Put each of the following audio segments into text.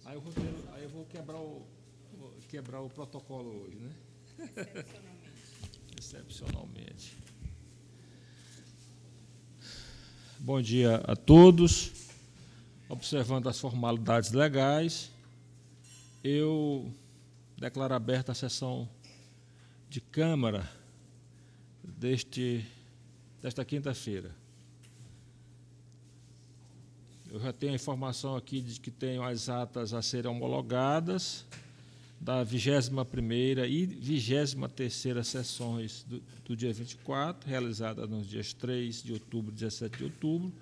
Aí eu vou quebrar o protocolo hoje, né? Excepcionalmente. Bom dia a todos. Observando as formalidades legais, eu declaro aberta a sessão de Câmara desta quinta-feira. Eu já tenho a informação aqui de que tenho as atas a serem homologadas da 21ª e 23ª sessões do dia 24, realizada nos dias 3 de outubro e 17 de outubro,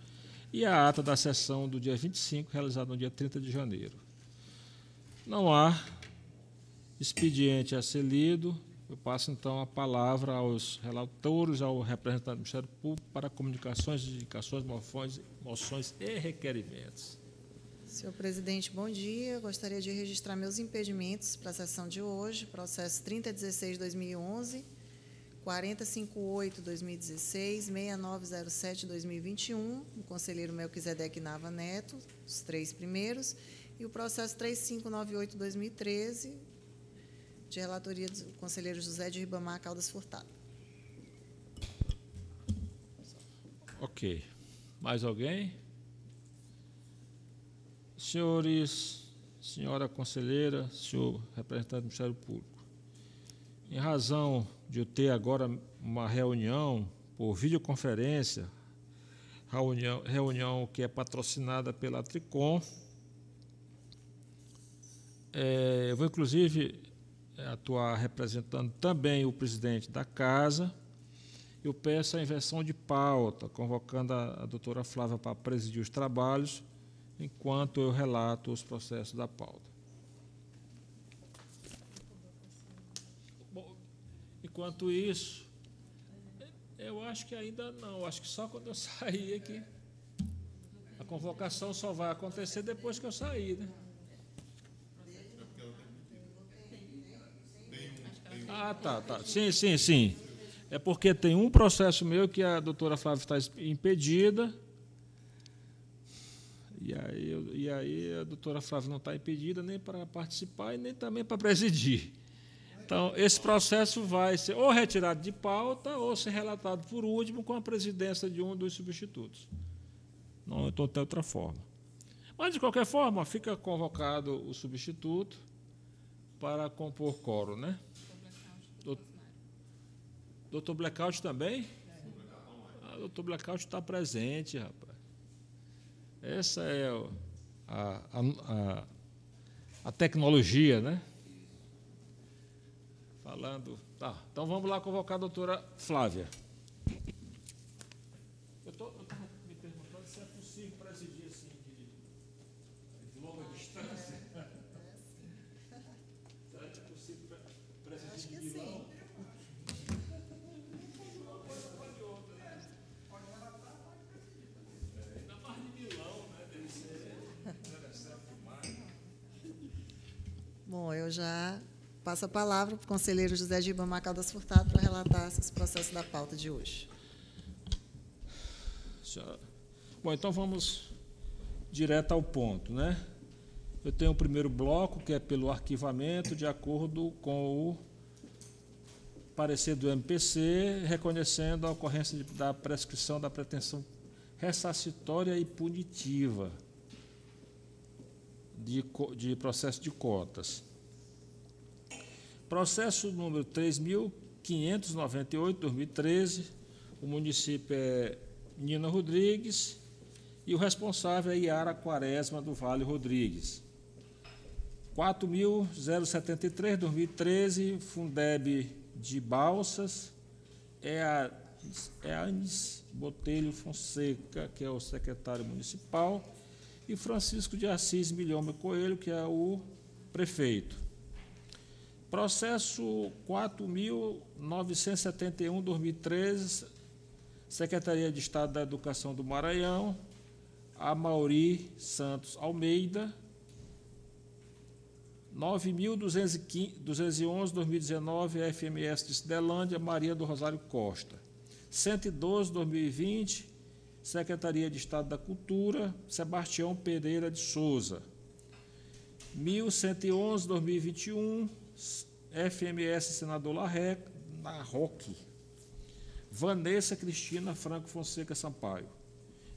e a ata da sessão do dia 25, realizada no dia 30 de janeiro. Não há expediente a ser lido. Eu passo, então, a palavra aos relatores, ao representante do Ministério Público, para comunicações, indicações, moções e requerimentos. Senhor presidente, bom dia. Eu gostaria de registrar meus impedimentos para a sessão de hoje, processo 3016-2011, 4058-2016, 6907-2021, do conselheiro Melquisedeque Nava Neto, os três primeiros, e o processo 3598-2013, de relatoria do conselheiro José de Ribamar Caldas Furtado. Ok. Mais alguém? Senhores, senhora conselheira, senhor representante do Ministério Público, em razão de eu ter agora uma reunião por videoconferência, reunião que é patrocinada pela Tricom, eu vou, inclusive, atuar representando também o presidente da Casa. Eu peço a inversão de pauta, convocando a doutora Flávia para presidir os trabalhos, enquanto eu relato os processos da pauta. Bom, enquanto isso, eu acho que ainda não, acho que só quando eu sair aqui. A convocação só vai acontecer depois que eu sair, né? Ah, tá. Sim. É porque tem um processo meu que a doutora Flávia está impedida, e aí a doutora Flávia não está impedida nem para participar e nem também para presidir. Então, esse processo vai ser ou retirado de pauta ou ser relatado por último com a presidência de um dos substitutos. Não tem outra forma. Mas, de qualquer forma, fica convocado o substituto para compor quórum, né? Doutor Blackout também? Doutor Blackout está presente, rapaz. Essa é a tecnologia, né? Falando. Tá, então vamos lá convocar a doutora Flávia. Eu estava me perguntando se é possível presidir assim de longa distância. Será que é possível presidir de Milão? Bom, eu já passo a palavra para o conselheiro José de Ribamar Caldas Furtado para relatar esses processos da pauta de hoje. Bom, então vamos direto ao ponto, né? Eu tenho o primeiro bloco, que é pelo arquivamento, de acordo com o parecer do MPC, reconhecendo a ocorrência da prescrição da pretensão ressarcitória e punitiva de processo de cotas. Processo número 3.598/2013, o município é Nina Rodrigues e o responsável é Iara Quaresma do Vale Rodrigues. 4.073/2013, Fundeb de Balsas, é Anis Botelho Fonseca, que é o secretário municipal, e Francisco de Assis Milhomem Coelho, que é o prefeito. Processo 4.971/2013, Secretaria de Estado da Educação do Maranhão, Amauri Santos Almeida. 9.211/2019, FMS de Cidelândia, Maria do Rosário Costa. 112/2020, Secretaria de Estado da Cultura, Sebastião Pereira de Souza. 1111, 2021, FMS Senador Larroque. Vanessa Cristina Franco Fonseca Sampaio.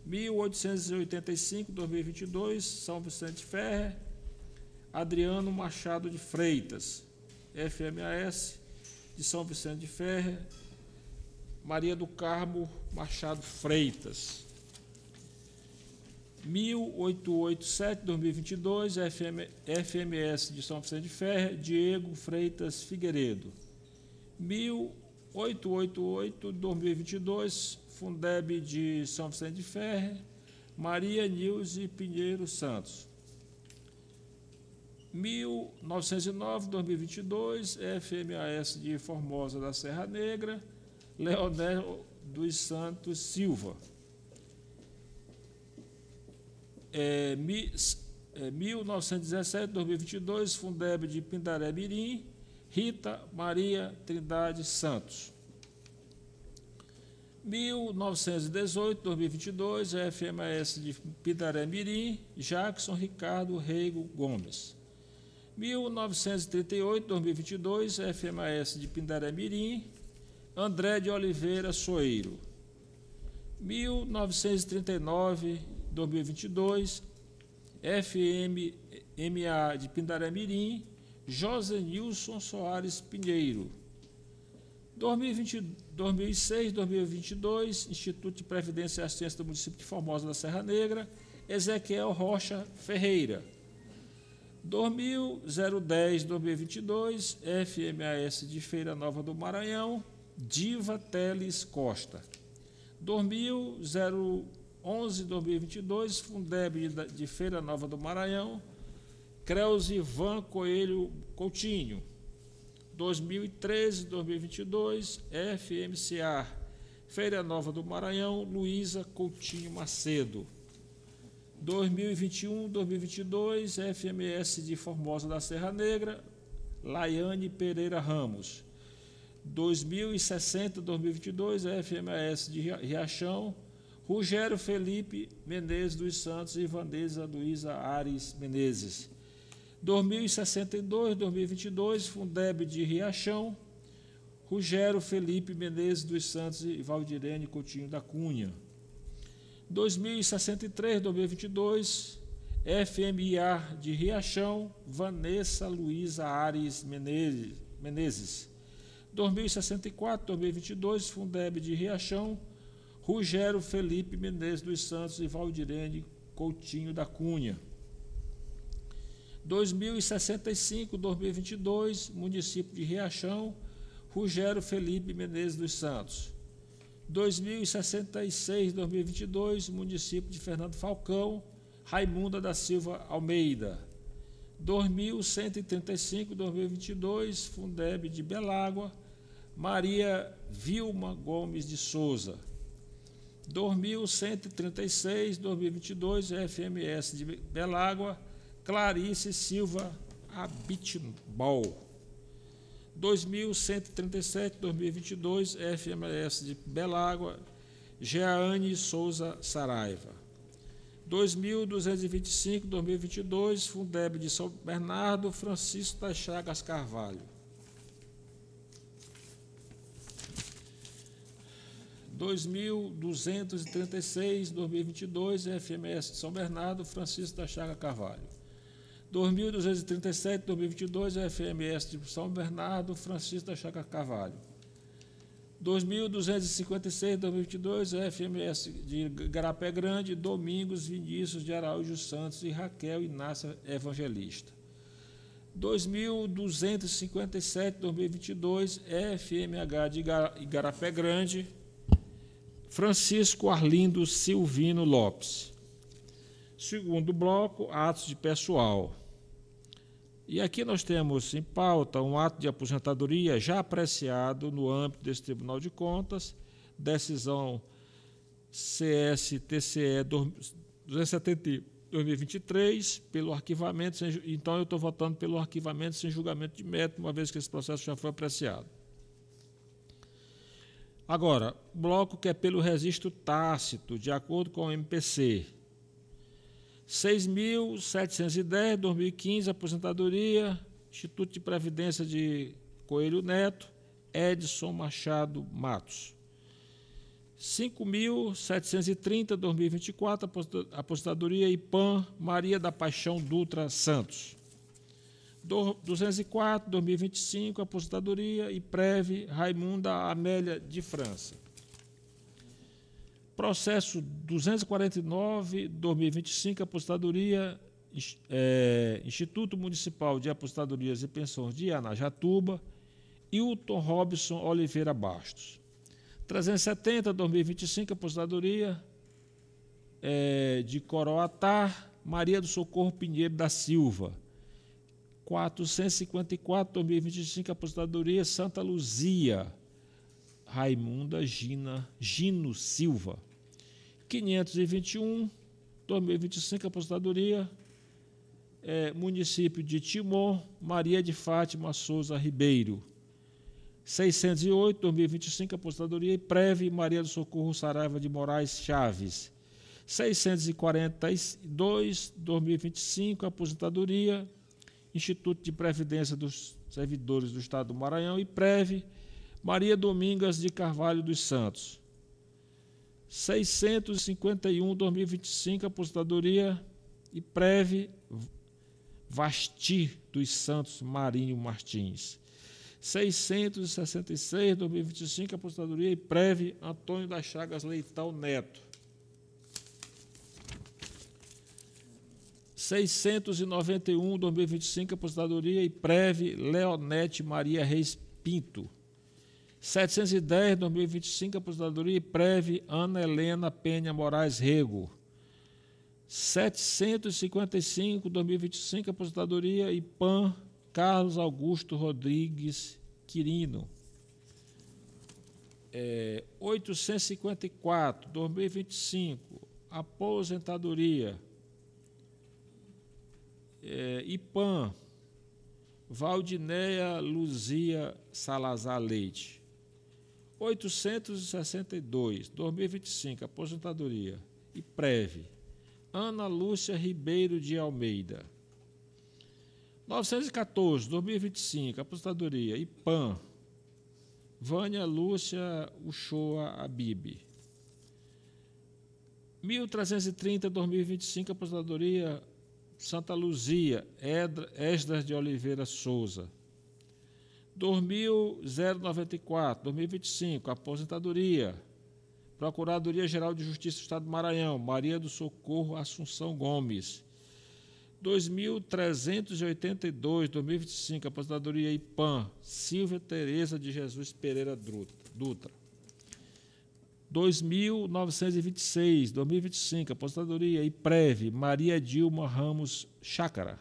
1885, 2022, São Vicente Ferre, Adriano Machado de Freitas. FMAS de São Vicente de Ferre, Maria do Carmo Machado Freitas. 1887, 2022, FMS de São Vicente de Ferre, Diego Freitas Figueiredo. 1888, 2022, Fundeb de São Vicente de Ferre, Maria Nilze Pinheiro Santos. 1909, 2022, FMAS de Formosa da Serra Negra, Leonel dos Santos Silva. 1917, 2022, Fundeb de Pindaré Mirim, Rita Maria Trindade Santos. 1918, 2022, FMAS de Pindaré Mirim, Jackson Ricardo Reigo Gomes. 1938, 2022, FMAS de Pindaré Mirim, André de Oliveira Soeiro. 1939, 2022, FMA de Pindaré Mirim, José Nilson Soares Pinheiro. 2006, 2022, Instituto de Previdência e Assistência do Município de Formosa da Serra Negra, Ezequiel Rocha Ferreira. 2010, 2022, FMAS de Feira Nova do Maranhão, Diva Teles Costa. 2011, 2022, Fundeb de Feira Nova do Maranhão, Creuzivan Coelho Coutinho. 2013, 2022, FMCA Feira Nova do Maranhão, Luísa Coutinho Macedo. 2021, 2022, FMS de Formosa da Serra Negra, Laiane Pereira Ramos. 2060, 2022, FMS de Riachão, Rogério Felipe Menezes dos Santos e Vanessa Luísa Ares Menezes. 2062, 2022, Fundeb de Riachão, Rogério Felipe Menezes dos Santos e Valdirene Coutinho da Cunha. 2063, 2022, FMIA de Riachão, Vanessa Luísa Ares Menezes. 2064, 2022, Fundeb de Riachão, Rogério Felipe Menezes dos Santos e Valdirene Coutinho da Cunha. 2065, 2022, Município de Riachão, Rogério Felipe Menezes dos Santos. 2066, 2022, Município de Fernando Falcão, Raimunda da Silva Almeida. 2135, 2022, Fundeb de Belágua, Maria Vilma Gomes de Souza. 2136, 2022, FMS de Belágua, Clarice Silva Abitbol. 2137, 2022, FMS de Belágua, Jeane Souza Saraiva. 2225, 2022, Fundeb de São Bernardo, Francisco das Chagas Carvalho. 2236, 2022, FMS de São Bernardo, Francisco da Chaga Carvalho. 2237, 2022, FMS de São Bernardo, Francisco da Chaga Carvalho. 2256, 2022, FMS de Garapé Grande, Domingos Vinícius de Araújo Santos e Raquel Inácia Evangelista. 2257, 2022, FMH de Igarapé Grande, Francisco Arlindo Silvino Lopes. Segundo bloco, atos de pessoal. E aqui nós temos em pauta um ato de aposentadoria já apreciado no âmbito desse Tribunal de Contas, decisão CSTCE 270/2023, pelo arquivamento, então eu estou votando pelo arquivamento sem julgamento de mérito, uma vez que esse processo já foi apreciado. Agora, bloco que é pelo registro tácito, de acordo com o MPC. 6.710, 2015, aposentadoria, Instituto de Previdência de Coelho Neto, Edson Machado Matos. 5.730, 2024, aposentadoria IPAM, Maria da Paixão Dutra Santos. 204, 2025, aposentadoria IPREV, Raimunda Amélia de França. Processo 249, 2025, aposentadoria Instituto Municipal de Aposentadorias e Pensões de Anajatuba, Hilton Robson Oliveira Bastos. 370, 2025, aposentadoria de Coroatá, Maria do Socorro Pinheiro da Silva. 454, 2025, aposentadoria Santa Luzia, Raimunda Gino Silva. 521, 2025, aposentadoria município de Timon, Maria de Fátima Souza Ribeiro. 608, 2025, aposentadoria IPREV, Maria do Socorro Saraiva de Moraes Chaves. 642, 2025, aposentadoria Instituto de Previdência dos Servidores do Estado do Maranhão, IPREV, Maria Domingas de Carvalho dos Santos. 651, 2025, aposentadoria IPREV, Vasti dos Santos Marinho Martins. 666, 2025, aposentadoria IPREV, Antônio das Chagas Leitão Neto. 691, 2025, aposentadoria IPREV, Leonete Maria Reis Pinto. 710, 2025, aposentadoria IPREV, Ana Helena Penha Moraes Rego. 755, 2025, aposentadoria IPAM, Carlos Augusto Rodrigues Quirino. 854, 2025, aposentadoria IPAM, Valdineia Luzia Salazar Leite. 862, 2025, aposentadoria IPREV, Ana Lúcia Ribeiro de Almeida. 914, 2025, aposentadoria IPAM, Vânia Lúcia Uchoa Abib. 1330, 2025, aposentadoria Santa Luzia, Esdras de Oliveira Souza. 2094, 2025, aposentadoria Procuradoria-Geral de Justiça do Estado do Maranhão, Maria do Socorro Assunção Gomes. 2382, 2025, aposentadoria IPAM, Silvia Tereza de Jesus Pereira Dutra. 2926, 2025, aposentadoria IPREV, Maria Dilma Ramos Chácara.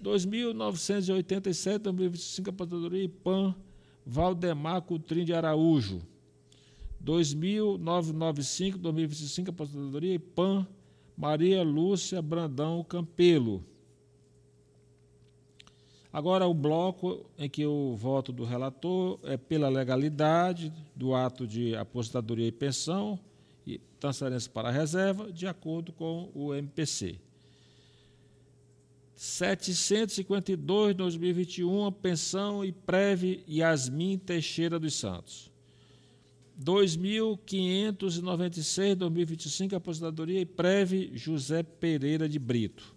2987, 2025, aposentadoria IPAM, Valdemar Coutrinho de Araújo. 2995, 2025, aposentadoria IPAM, Maria Lúcia Brandão Campelo. Agora, o bloco em que o voto do relator é pela legalidade do ato de aposentadoria e pensão e transferência para a reserva, de acordo com o MPC. 752, 2021, pensão IPREV Yasmin Teixeira dos Santos. 2.596, 2025, aposentadoria IPREV José Pereira de Brito.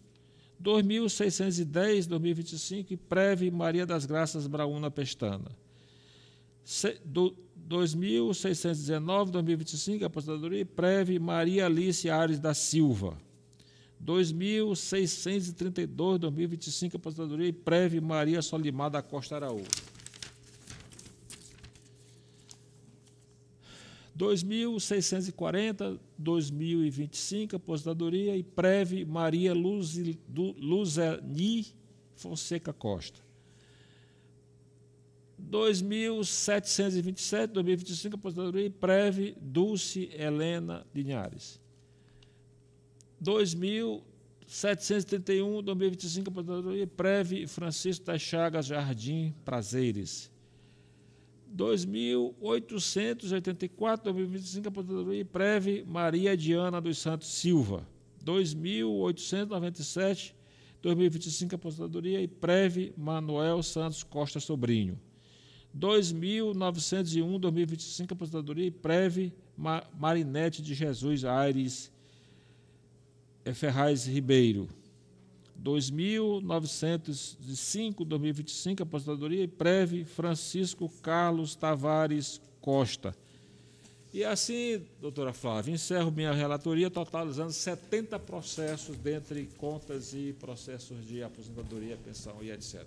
2.610, 2025, IPREV Maria das Graças Brauna Pestana. 2.619, 2025, aposentadoria IPREV Maria Alice Ares da Silva. 2.632, 2025, aposentadoria IPREV Maria Solimar da Costa Araújo. 2.640, 2025, aposentadoria IPREV Maria Luzeni Fonseca Costa. 2.727, 2025, aposentadoria IPREV Dulce Helena Linhares. 2.731, 2025, aposentadoria IPREV Francisco das Chagas Jardim Prazeres. 2.884, 2025, aposentadoria IPREV Maria Diana dos Santos Silva. 2.897, 2025, aposentadoria IPREV Manuel Santos Costa Sobrinho. 2.901, 2025, aposentadoria IPREV Marinete de Jesus Aires Ferraz Ribeiro. 2.905, 2025, aposentadoria IPREV Francisco Carlos Tavares Costa. E assim, doutora Flávia, encerro minha relatoria totalizando 70 processos dentre contas e processos de aposentadoria, pensão e etc.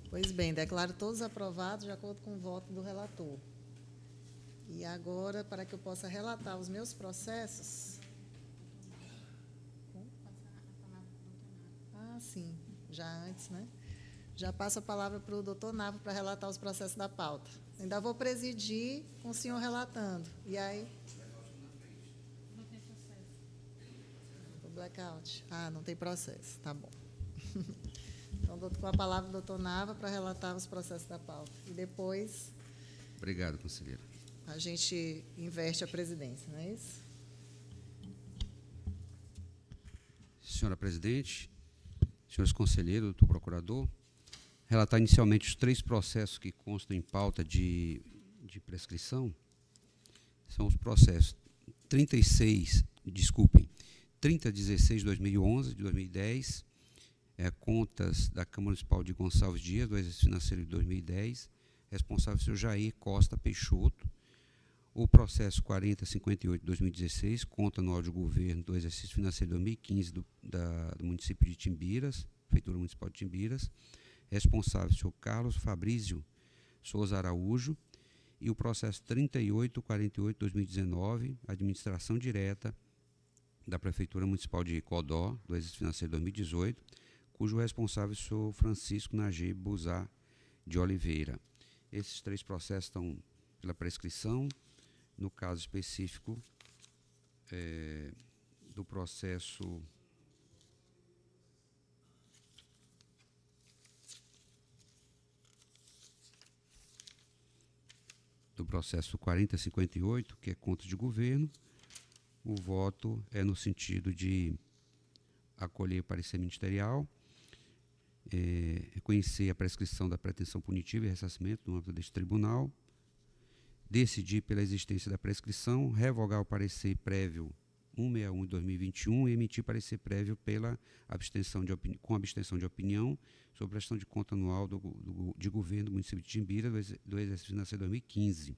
Pois bem, declaro todos aprovados de acordo com o voto do relator. E agora, para que eu possa relatar os meus processos... Ah, sim, já antes, né? Já passo a palavra para o doutor Nava para relatar os processos da pauta. Ainda vou presidir com o senhor relatando. E aí? Não tem processo. O blackout. Ah, não tem processo. Tá bom. Então, com a palavra o doutor Nava para relatar os processos da pauta. E depois... Obrigado, conselheira. A gente inverte a presidência, não é isso? Senhora presidente, senhores conselheiros, doutor procurador, relatar inicialmente os 3 processos que constam em pauta de prescrição. São os processos 3016/2011, de 2010, contas da Câmara Municipal de Gonçalves Dias, do exercício financeiro de 2010, responsável o senhor Jair Costa Peixoto. O processo 4058/2016, conta anual de governo do exercício financeiro de 2015 do município de Timbiras, Prefeitura Municipal de Timbiras, responsável o senhor Carlos Fabrício Souza Araújo, e o processo 3848/2019, administração direta da Prefeitura Municipal de Codó, do exercício financeiro de 2018, cujo responsável é o senhor Francisco Najib Buzar de Oliveira. Esses 3 processos estão pela prescrição. No caso específico do processo do processo 4058, que é conta de governo, o voto é no sentido de acolher o parecer ministerial, reconhecer a prescrição da pretensão punitiva e ressarcimento no âmbito deste tribunal, decidir pela existência da prescrição, revogar o parecer prévio 161 de 2021 e emitir parecer prévio pela com abstenção de opinião sobre a prestação de conta anual de governo do município de Timbira do exercício financeiro 2015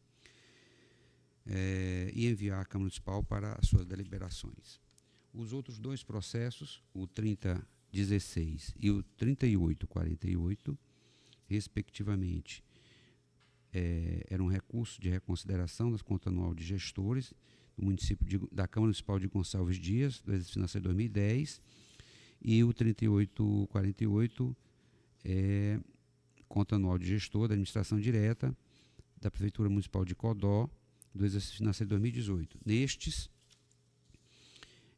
e enviar à Câmara Municipal para as suas deliberações. Os outros 2 processos, o 3016 e o 3848, respectivamente, era um recurso de reconsideração das contas anual de gestores do município da Câmara Municipal de Gonçalves Dias, do exercício financeiro 2010, e o 3848 é conta anual de gestor da administração direta da Prefeitura Municipal de Codó, do exercício financeiro 2018. Nestes,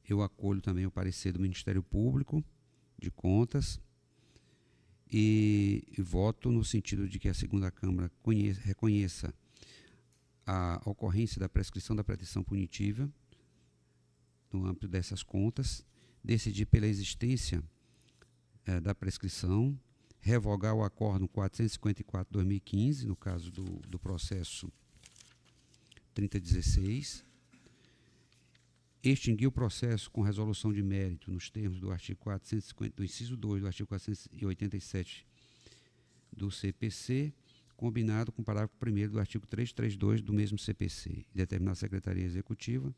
eu acolho também o parecer do Ministério Público de Contas, e voto no sentido de que a segunda Câmara reconheça a ocorrência da prescrição da pretensão punitiva no âmbito dessas contas, decidir pela existência da prescrição, revogar o acórdão 454/2015, no caso do processo 3016, extinguir o processo com resolução de mérito nos termos do artigo 450, do inciso 2 do artigo 487 do CPC, combinado com o parágrafo 1º do artigo 332 do mesmo CPC, e determinar a Secretaria Executiva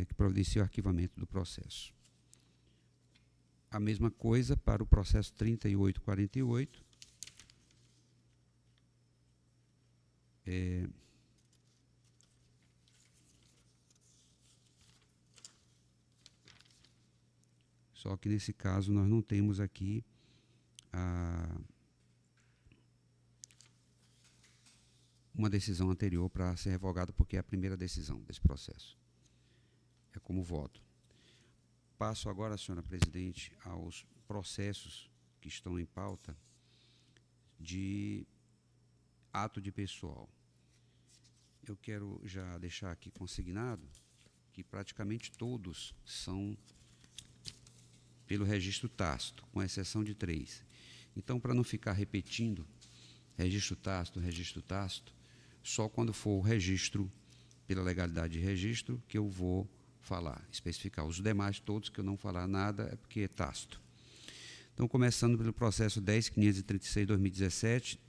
que providencie o arquivamento do processo. A mesma coisa para o processo 3848, só que nesse caso nós não temos aqui uma decisão anterior para ser revogada, porque é a primeira decisão desse processo. É como voto. Passo agora, senhora presidente, aos processos que estão em pauta de ato de pessoal. Eu quero já deixar aqui consignado que praticamente todos são pelo registro tácito, com exceção de 3. Então, para não ficar repetindo registro tácito, só quando for o registro, pela legalidade de registro, que eu vou falar, especificar. Os demais, todos que eu não falar nada, é porque é tácito. Então, começando pelo processo 10.536/2017,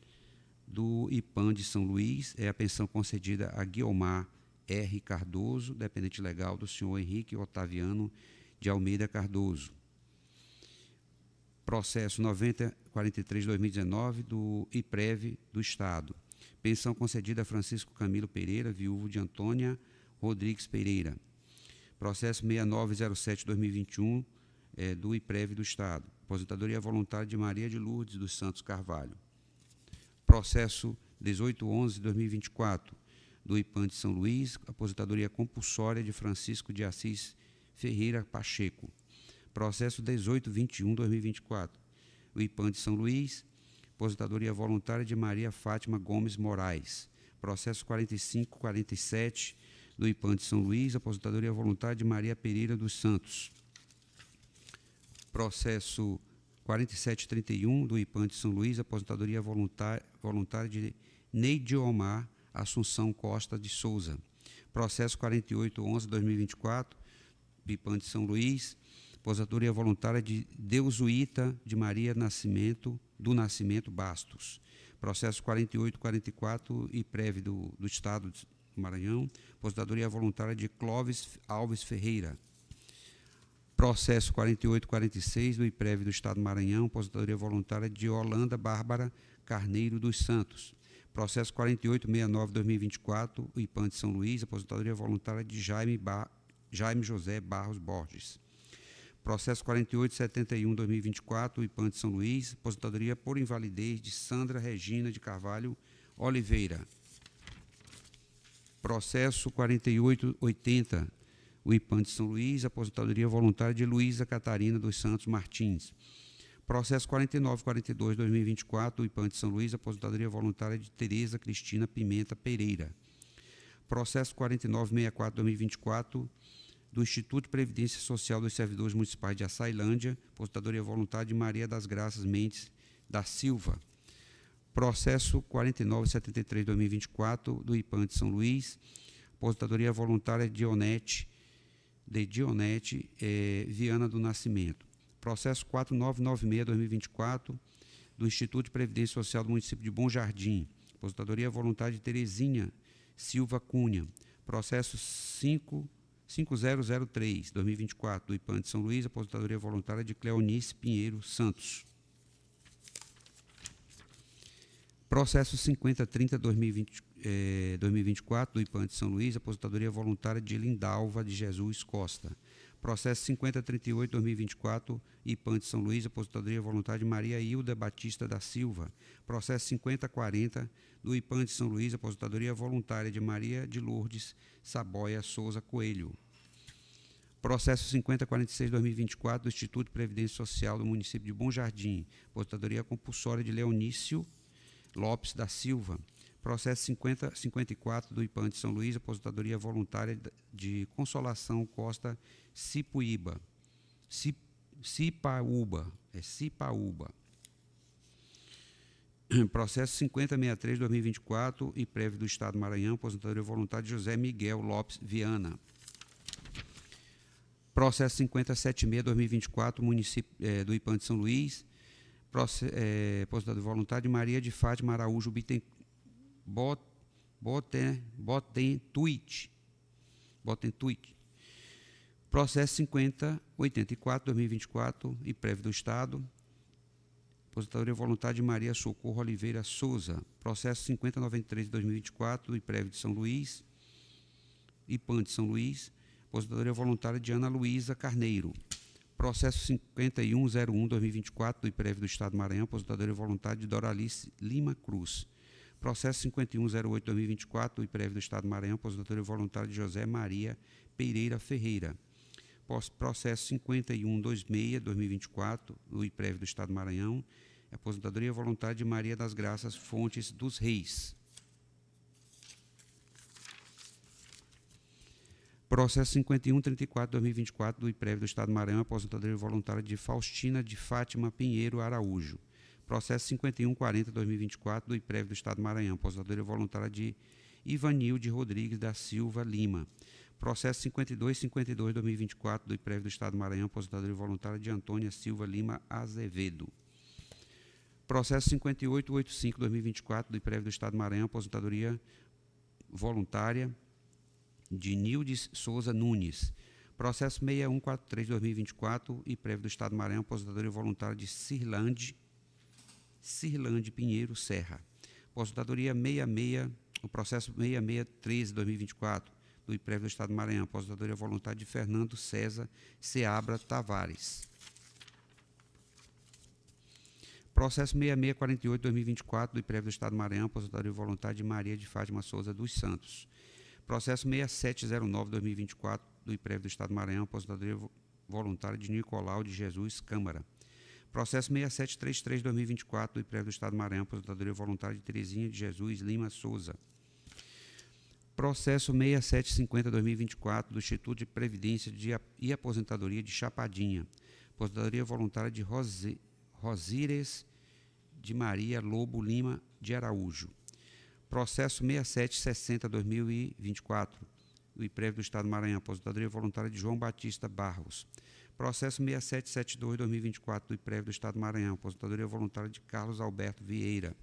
do IPAM de São Luís, é a pensão concedida a Guiomar R. Cardoso, dependente legal do senhor Henrique Otaviano de Almeida Cardoso. Processo 9043/2019, do IPREV do Estado. Pensão concedida a Francisco Camilo Pereira, viúvo de Antônia Rodrigues Pereira. Processo 6907/2021, do IPREV do Estado. Aposentadoria voluntária de Maria de Lourdes dos Santos Carvalho. Processo 1811/2024, do IPAM de São Luís, aposentadoria compulsória de Francisco de Assis Ferreira Pacheco. Processo 1821/2024, do IPAM de São Luís, aposentadoria voluntária de Maria Fátima Gomes Moraes. Processo 4547, do IPAM de São Luís, aposentadoria voluntária de Maria Pereira dos Santos. Processo 4731, do IPAM de São Luís, aposentadoria voluntária de Neidiomar Assunção Costa de Souza. Processo 4811/2024, do IPAM de São Luís, aposentadoria voluntária de Deusuíta de Maria do Nascimento Bastos. Processo 4844, IPREV do Estado do Maranhão, aposentadoria voluntária de Clóvis Alves Ferreira. Processo 4846, do IPREV do Estado do Maranhão, aposentadoria voluntária de Holanda Bárbara Carneiro dos Santos. Processo 4869/2024, o IPAM de São Luís, aposentadoria voluntária de Jaime José Barros Borges. Processo 4871/2024, o IPAM de São Luís, aposentadoria por invalidez de Sandra Regina de Carvalho Oliveira. Processo 4880, o IPAM de São Luís, aposentadoria voluntária de Luísa Catarina dos Santos Martins. Processo 4942/2024, o IPAM de São Luís, aposentadoria voluntária de Tereza Cristina Pimenta Pereira. Processo 4964/2024, do Instituto de Previdência Social dos Servidores Municipais de Açailândia, aposentadoria voluntária de Maria das Graças Mendes da Silva. Processo 4973/2024, do IPAM de São Luís, aposentadoria voluntária de Dionete Viana do Nascimento. Processo 4996/2024, do Instituto de Previdência Social do município de Bom Jardim, aposentadoria voluntária de Terezinha Silva Cunha. Processo 5003/2024, do IPAM de São Luís, aposentadoria voluntária de Cleonice Pinheiro Santos. Processo 5030/2024, do IPAM de São Luís, aposentadoria voluntária de Lindalva de Jesus Costa. Processo 5038/2024, IPAM de São Luís, aposentadoria voluntária de Maria Hilda Batista da Silva. Processo 5040, do IPAM de São Luís, aposentadoria voluntária de Maria de Lourdes Saboia Souza Coelho. Processo 5046/2024, do Instituto de Previdência Social do município de Bom Jardim, aposentadoria compulsória de Leonício Lopes da Silva. Processo 5054, do IPAM de São Luís, aposentadoria voluntária de Consolação Costa Cipaúba. Processo 5063/2024, IPREV do Estado do Maranhão, aposentadoria voluntária de José Miguel Lopes Viana. Processo 5076/2024, do IPAM de São Luís, aposentadoria voluntária de Maria de Fátima Araújo Botentuit. Processo 5084/2024, IPREV do Estado, aposentadoria voluntária de Maria Socorro Oliveira Souza. Processo 5093/2024, IPREV de São Luís, IPAM de São Luís, aposentadoria voluntária de Ana Luísa Carneiro. Processo 5101/2024, do IPREV do Estado do Maranhão, aposentadoria voluntária de Doralice Lima Cruz. Processo 5108/2024, do IPREV do Estado do Maranhão, aposentadoria voluntária de José Maria Pereira Ferreira. Processo 5126/2024, do IPREV do Estado do Maranhão, aposentadoria voluntária de Maria das Graças Fontes dos Reis. Processo 5134/2024 do IPREV do Estado do Maranhão, aposentadoria voluntária de Faustina de Fátima Pinheiro Araújo. Processo 5140/2024 do IPREV do Estado do Maranhão, aposentadoria voluntária de Ivanilde Rodrigues da Silva Lima. Processo 5252/2024 do IPREV do Estado do Maranhão, aposentadoria voluntária de Antônia Silva Lima Azevedo. Processo 5885/2024 do IPREV do Estado do Maranhão, aposentadoria voluntária de Nildes Souza Nunes. Processo 6143/2024, IPREV do Estado do Maranhão, aposentadoria voluntária de Cirlande Pinheiro Serra. Aposentadoria o processo 6613/2024, do IPREV do Estado do Maranhão, aposentadoria voluntária de Fernando César Seabra Tavares. Processo 6648/2024, do IPREV do Estado do Maranhão, aposentadoria voluntária de Maria de Fátima Souza dos Santos. Processo 6709/2024, do IPREV do Estado do Maranhão, aposentadoria voluntária de Nicolau de Jesus Câmara. Processo 6733/2024, do IPREV do Estado do Maranhão, aposentadoria voluntária de Terezinha de Jesus Lima Souza. Processo 6750/2024, do Instituto de Previdência e Aposentadoria de Chapadinha, aposentadoria voluntária de Rosíres de Maria Lobo Lima de Araújo. Processo 6760/2024, do IPREV do Estado do Maranhão, aposentadoria voluntária de João Batista Barros. Processo 6772/2024, do IPREV do Estado do Maranhão, aposentadoria voluntária de Carlos Alberto Vieira.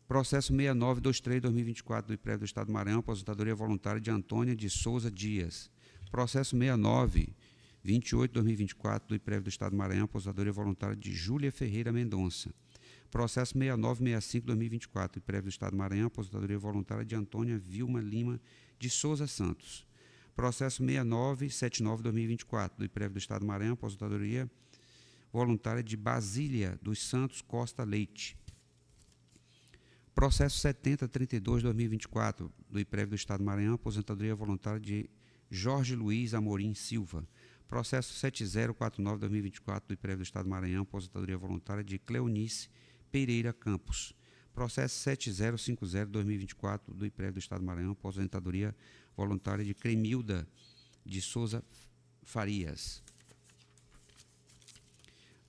Processo 6923/2024, do IPREV do Estado do Maranhão, aposentadoria voluntária de Antônia de Souza Dias. Processo 6928/2024, do IPREV do Estado do Maranhão, aposentadoria voluntária de Júlia Ferreira Mendonça. Processo 6965/2024, do IPREV do Estado do Maranhão, aposentadoria voluntária de Antônia Vilma Lima de Souza Santos. Processo 6979/2024, do IPREV do Estado do Maranhão, aposentadoria voluntária de Basília dos Santos Costa Leite. Processo 7032/2024, do IPREV do Estado do Maranhão, aposentadoria voluntária de Jorge Luiz Amorim Silva. Processo 7049/2024, do IPREV do Estado do Maranhão, aposentadoria voluntária de Cleonice Pereira Campos. Processo 7050/2024, do IPREV do Estado do Maranhão, aposentadoria voluntária de Cremilda de Souza Farias.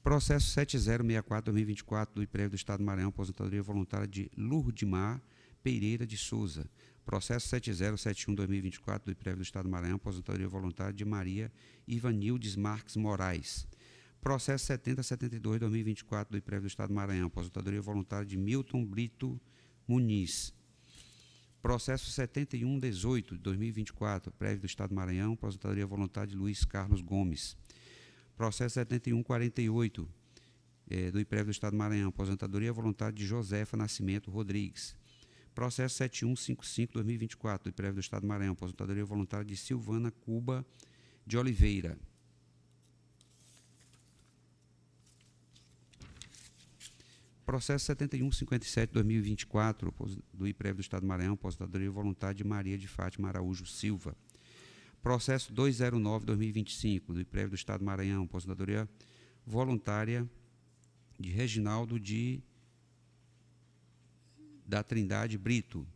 Processo 7064/2024, do IPREV do Estado do Maranhão, aposentadoria voluntária de Lurdimar Pereira de Souza. Processo 7071/2024, do IPREV do Estado do Maranhão, aposentadoria voluntária de Maria Ivanildes Marques Moraes. Processo 7072/2024, do IPREV do Estado do Maranhão, aposentadoria voluntária de Milton Brito Muniz. Processo 7118/2024, IPREV do Estado do Maranhão, aposentadoria voluntária de Luiz Carlos Gomes. Processo 7148, do IPREV do Estado do Maranhão, aposentadoria voluntária de Josefa Nascimento Rodrigues. Processo 7155/2024, do IPREV do Estado do Maranhão, aposentadoria voluntária de Silvana Cuba de Oliveira. Processo 7157/2024, do IPREV do Estado do Maranhão, aposentadoria voluntária de Maria de Fátima Araújo Silva. Processo 209/2025, do IPREV do Estado do Maranhão, aposentadoria voluntária de Reginaldo da Trindade Brito.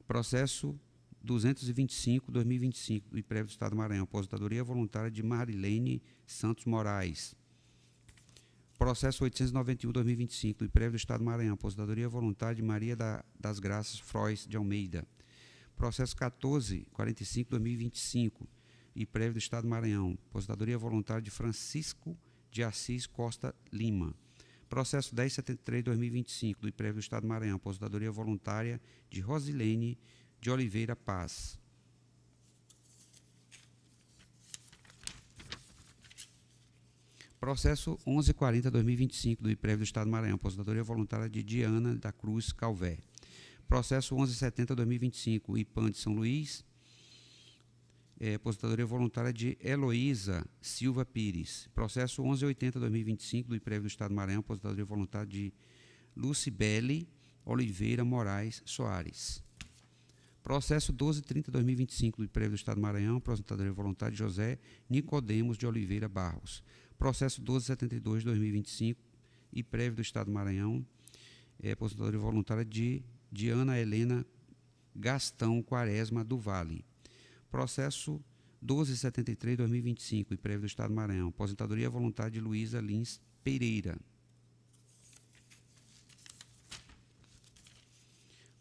Processo 225/2025, do IPREV do Estado do Maranhão, aposentadoria voluntária de Marilene Santos Moraes. Processo 891/2025, do IPREV do Estado do Maranhão, aposentadoria voluntária de Maria das Graças Frois de Almeida. Processo 1445/2025, IPREV do Estado do Maranhão, aposentadoria voluntária de Francisco de Assis Costa Lima. Processo 1073/2025, do IPREV do Estado do Maranhão, aposentadoria voluntária de Rosilene de Oliveira Paz. Processo 1140/2025, do IPREV do Estado do Maranhão, aposentadoria voluntária de Diana da Cruz Calvé. Processo 1170/2025, IPAN de São Luís, aposentadoria voluntária de Heloísa Silva Pires. Processo 1180/2025, do IPREV do Estado do Maranhão, aposentadoria voluntária de Lucibele Oliveira Moraes Soares. Processo 1230/2025, do IPREV do Estado do Maranhão, aposentadoria voluntária de José Nicodemos de Oliveira Barros. Processo 1272/2025, IPREV do Estado do Maranhão, aposentadoria voluntária de Diana Helena Gastão Quaresma do Vale. Processo 1273-2025, IPREV do Estado do Maranhão, aposentadoria voluntária de Luísa Lins Pereira.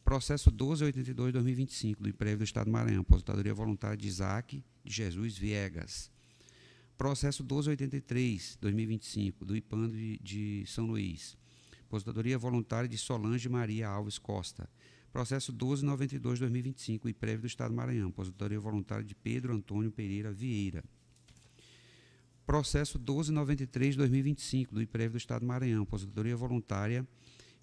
Processo 1282-2025, do IPREV do Estado do Maranhão, aposentadoria voluntária de Isaac de Jesus Viegas. Processo 1283-2025, do IPAN de São Luís, aposentadoria voluntária de Solange Maria Alves Costa. Processo 1292-2025, IPREV do Estado do Maranhão, aposentadoria voluntária de Pedro Antônio Pereira Vieira. Processo 1293-2025, do IPREV do Estado do Maranhão, aposentadoria voluntária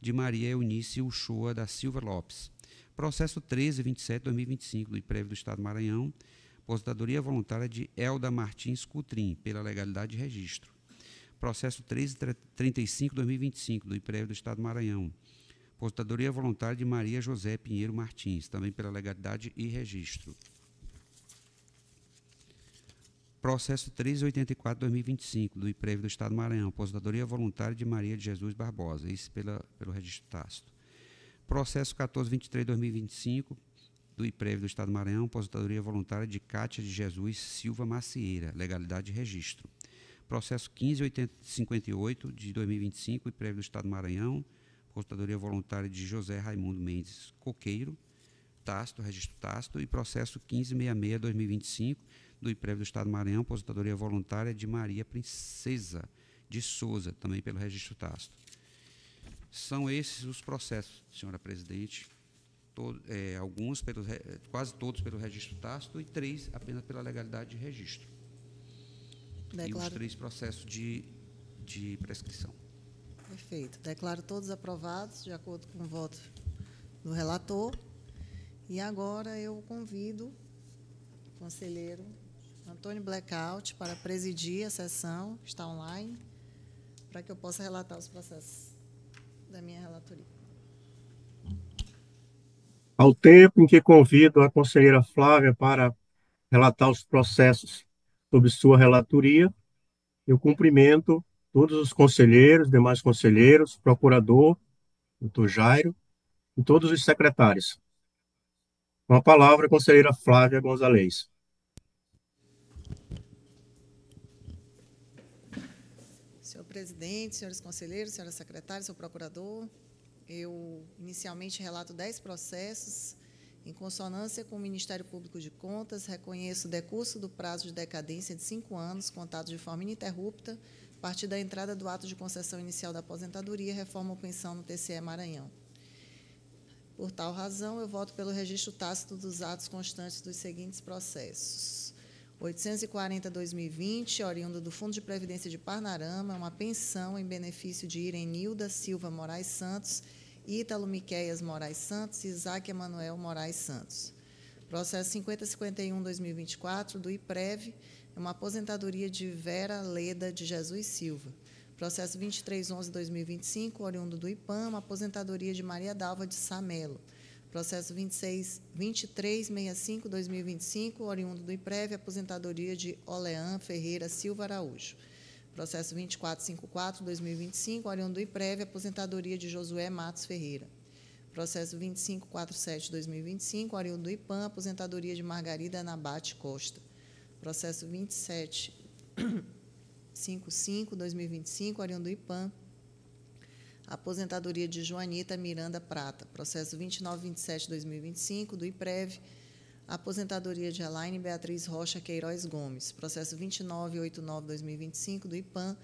de Maria Eunice Uchoa da Silva Lopes. Processo 1327-2025, do IPREV do Estado do Maranhão, aposentadoria voluntária de Elda Martins Cutrim, pela legalidade de registro. Processo 1335-2025, do IPREV do Estado do Maranhão, aposentadoria voluntária de Maria José Pinheiro Martins, também pela legalidade e registro. Processo 1384-2025, do IPREV do Estado do Maranhão, aposentadoria voluntária de Maria de Jesus Barbosa, isso pelo registro tácito. Processo 1423-2025, do IPREV do Estado do Maranhão, aposentadoria voluntária de Cátia de Jesus Silva Macieira, legalidade e registro. Processo 1558 de 2025, IPREV do Estado do Maranhão, aposentadoria voluntária de José Raimundo Mendes Coqueiro, tácito, registro tácito, e processo 1566-2025, do IPREV do Estado do Maranhão, aposentadoria voluntária de Maria Princesa de Souza, também pelo registro tácito. São esses os processos, senhora presidente, quase todos pelo registro tácito e 3 apenas pela legalidade de registro. E os 3 processos de prescrição. Perfeito. Declaro todos aprovados, de acordo com o voto do relator. E agora eu convido o conselheiro Antônio Blackout para presidir a sessão, está online, para que eu possa relatar os processos da minha relatoria. Ao tempo em que convido a conselheira Flávia para relatar os processos sob sua relatoria, eu cumprimento todos os conselheiros, demais conselheiros, procurador, doutor Jairo, e todos os secretários. Com a palavra, a conselheira Flávia Gonzalez. Senhor presidente, senhores conselheiros, senhora secretária, senhor procurador, eu inicialmente relato 10 processos em consonância com o Ministério Público de Contas, reconheço o decurso do prazo de decadência de 5 anos, contado de forma ininterrupta, a partir da entrada do ato de concessão inicial da aposentadoria, reforma ou pensão no TCE Maranhão. Por tal razão, eu voto pelo registro tácito dos atos constantes dos seguintes processos. 840-2020, oriundo do Fundo de Previdência de Parnarama, uma pensão em benefício de Irenilda Silva Moraes Santos, Ítalo Miqueias Moraes Santos e Isaac Emanuel Moraes Santos. Processo 5051-2024, do IPREV, uma aposentadoria de Vera Leda de Jesus Silva. Processo 2311-2025, oriundo do IPAM, uma aposentadoria de Maria Dalva de Samelo. Processo 2365-2025, oriundo do IPREV, aposentadoria de Olean Ferreira Silva Araújo. Processo 2454-2025, oriundo do IPREV, aposentadoria de Josué Matos Ferreira. Processo 2547-2025, oriundo do IPAM, aposentadoria de Margarida Anabate Costa. Processo 2755-2025, oriundo do IPAM, aposentadoria de Joanita Miranda Prata. Processo 2927-2025, do IPREV, aposentadoria de Elaine Beatriz Rocha Queiroz Gomes. Processo 2989-2025, do IPAM,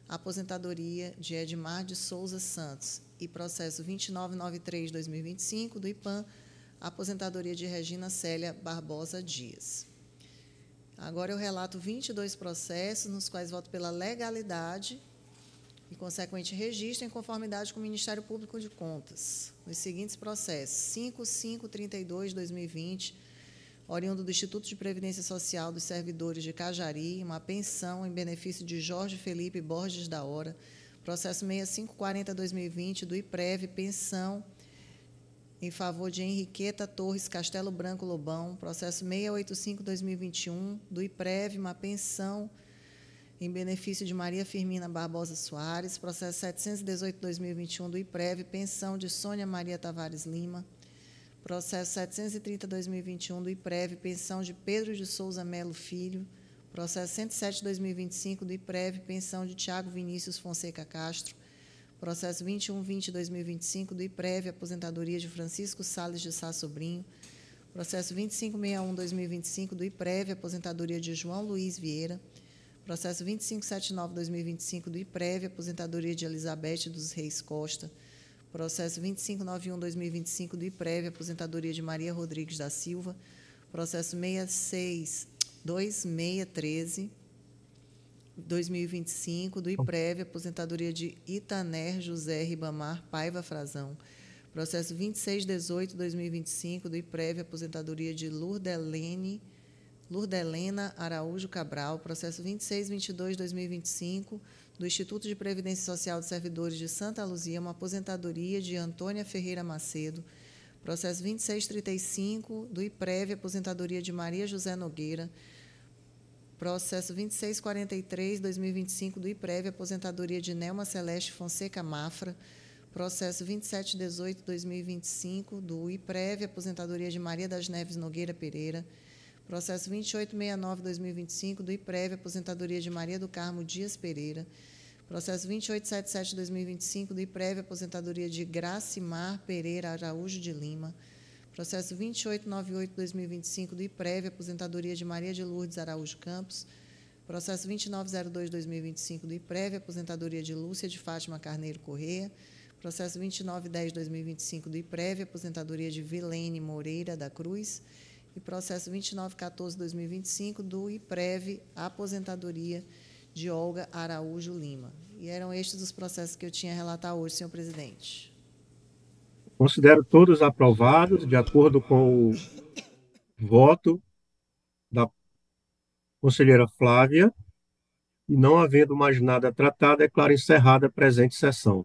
aposentadoria de Edmar de Souza Santos. E processo 2993-2025, do IPAM, aposentadoria de Regina Célia Barbosa Dias. Agora eu relato 22 processos, nos quais voto pela legalidade e consequente registro em conformidade com o Ministério Público de Contas. Os seguintes processos: 5532-2020, oriundo do Instituto de Previdência Social dos Servidores de Cajari, uma pensão em benefício de Jorge Felipe Borges da Hora. Processo 6540-2020, do IPREV, pensão em favor de Henriqueta Torres Castelo Branco Lobão. Processo 685-2021, do IPREV, uma pensão em benefício de Maria Firmina Barbosa Soares, processo 718/2021 do IPREV, pensão de Sônia Maria Tavares Lima, processo 730/2021 do IPREV, pensão de Pedro de Souza Melo Filho, processo 107/2025 do IPREV, pensão de Tiago Vinícius Fonseca Castro, processo 2120/2025 do IPREV, aposentadoria de Francisco Sales de Sá Sobrinho, processo 2561/2025 do IPREV, aposentadoria de João Luiz Vieira, processo 2579/2025 do IPREV, aposentadoria de Elizabeth dos Reis Costa, processo 2591/2025 do IPREV, aposentadoria de Maria Rodrigues da Silva, processo 2625/2025 do IPREV, aposentadoria de Itaner José Ribamar Paiva Frazão, processo 2618/2025 do IPREV, aposentadoria de Lourdelena Araújo Cabral, processo 2622/2025 do Instituto de Previdência Social dos Servidores de Santa Luzia, uma aposentadoria de Antônia Ferreira Macedo, processo 2635 do IPREV, aposentadoria de Maria José Nogueira, processo 2643/2025 do IPREV, aposentadoria de Nelma Celeste Fonseca Mafra, processo 2718/2025 do IPREV, aposentadoria de Maria das Neves Nogueira Pereira, processo 2869/2025 do IPREV, aposentadoria de Maria do Carmo Dias Pereira, processo 2877/2025 do IPREV, aposentadoria de Gracimar Pereira Araújo de Lima, processo 2898/2025 do IPREV, aposentadoria de Maria de Lourdes Araújo Campos, processo 2902/2025 do IPREV, aposentadoria de Lúcia de Fátima Carneiro Correia, processo 2910/2025 do IPREV, aposentadoria de Vilene Moreira da Cruz, e processo 2914/2025 do IPREV, aposentadoria de Olga Araújo Lima. E eram estes os processos que eu tinha a relatar hoje, senhor presidente. Considero todos aprovados, de acordo com o voto da conselheira Flávia, e não havendo mais nada a tratar, declaro encerrada a presente sessão.